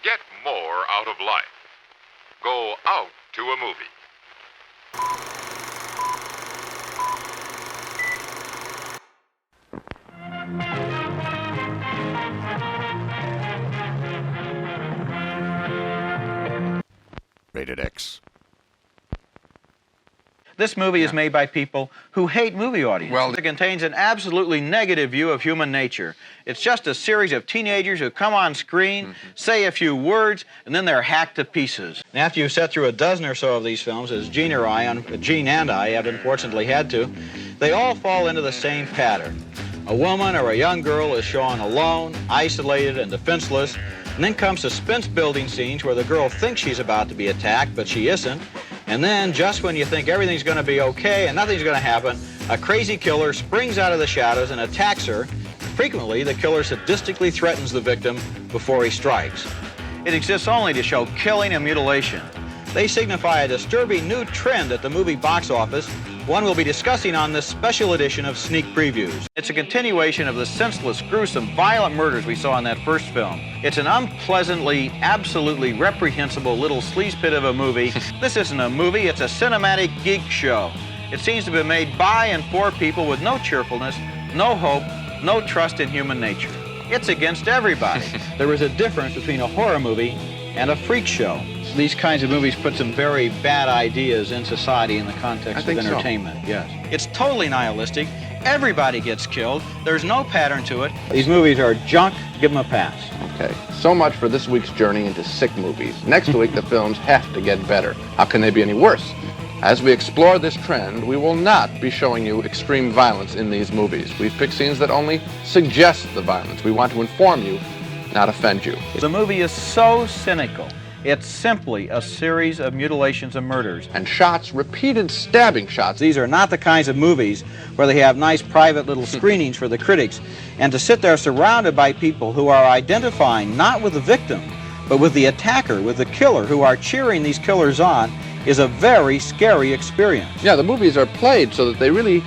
Get more out of life. Go out to a movie. Rated X. This movie is made by people who hate movie audiences. Well, It contains an absolutely negative view of human nature. It's just a series of teenagers who come on screen, say a few words, and then they're hacked to pieces. And after you've sat through a dozen or so of these films, as Gene and I have unfortunately had to, they all fall into the same pattern. A woman or a young girl is shown alone, isolated, and defenseless, and then comes suspense-building scenes where the girl thinks she's about to be attacked, but she isn't. And then, just when you think everything's going to be okay and nothing's going to happen, a crazy killer springs out of the shadows and attacks her. Frequently, the killer sadistically threatens the victim before he strikes. It exists only to show killing and mutilation. They signify a disturbing new trend at the movie box office, one we'll be discussing on this special edition of Sneak Previews. It's a continuation of the senseless, gruesome, violent murders we saw in that first film. It's an unpleasantly, absolutely reprehensible little sleaze pit of a movie. This isn't a movie, it's a cinematic geek show. It seems to be made by and for people with no cheerfulness, no hope, no trust in human nature. It's against everybody. There is a difference between a horror movie and a freak show. These kinds of movies put some very bad ideas in society in the context of entertainment. Yes. It's totally nihilistic. Everybody gets killed. There's no pattern to it. These movies are junk. Give them a pass. Okay, so much for this week's journey into sick movies. Next week, the films have to get better. How can they be any worse? As we explore this trend, we will not be showing you extreme violence in these movies. We've picked scenes that only suggest the violence. We want to inform you, not offend you. The movie is so cynical. It's simply a series of mutilations and murders. And shots, repeated stabbing shots. These are not the kinds of movies where they have nice private little screenings for the critics. And to sit there surrounded by people who are identifying not with the victim, but with the attacker, with the killer, who are cheering these killers on, is a very scary experience. Yeah, the movies are played so that they really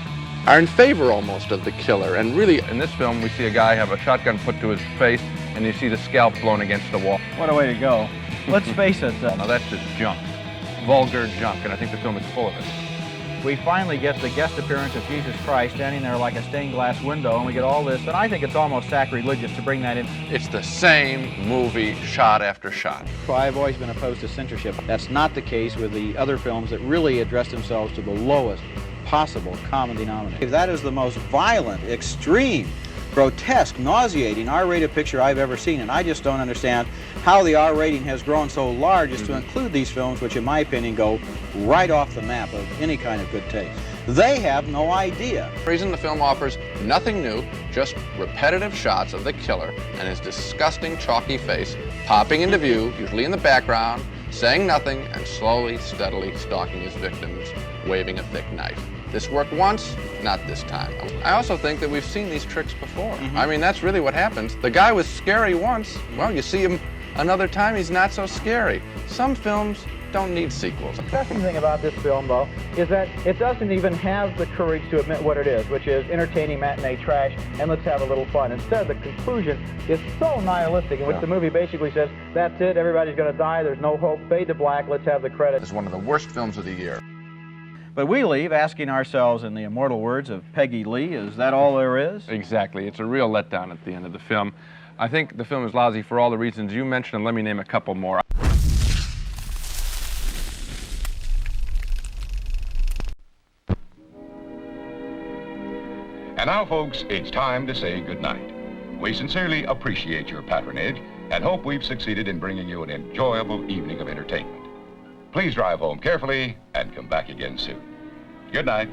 are in favor almost of the killer. And really, in this film, we see a guy have a shotgun put to his face, and you see the scalp blown against the wall. What a way to go. Let's face it. Now that's just junk. Vulgar junk, and I think the film is full of it. We finally get the guest appearance of Jesus Christ standing there like a stained glass window, and we get all this, and I think it's almost sacrilegious to bring that in. it's the same movie shot after shot. I've always been opposed to censorship. That's not the case with the other films that really address themselves to the lowest possible common denominator. That is the most violent, extreme, grotesque, nauseating R-rated picture I've ever seen, and I just don't understand how the R rating has grown so large as to include these films, which in my opinion go right off the map of any kind of good taste. They have no idea. The reason the film offers nothing new, just repetitive shots of the killer and his disgusting chalky face popping into view, usually in the background, saying nothing, and slowly, steadily stalking his victims, waving a thick knife. This worked once, not this time. I also think that we've seen these tricks before. I mean, that's really what happens. The guy was scary once. Well, you see him another time, he's not so scary. Some films don't need sequels. The interesting thing about this film, though, is that it doesn't even have the courage to admit what it is, which is entertaining matinee trash, and let's have a little fun. Instead, the conclusion is so nihilistic, in which the movie basically says, that's it, everybody's going to die, there's no hope, fade to black, let's have the credits. It's one of the worst films of the year. But we leave asking ourselves, in the immortal words of Peggy Lee, is that all there is? Exactly. It's a real letdown at the end of the film. I think the film is lousy for all the reasons you mentioned, and let me name a couple more. And now, folks, it's time to say goodnight. We sincerely appreciate your patronage and hope we've succeeded in bringing you an enjoyable evening of entertainment. Please drive home carefully and come back again soon. Good night.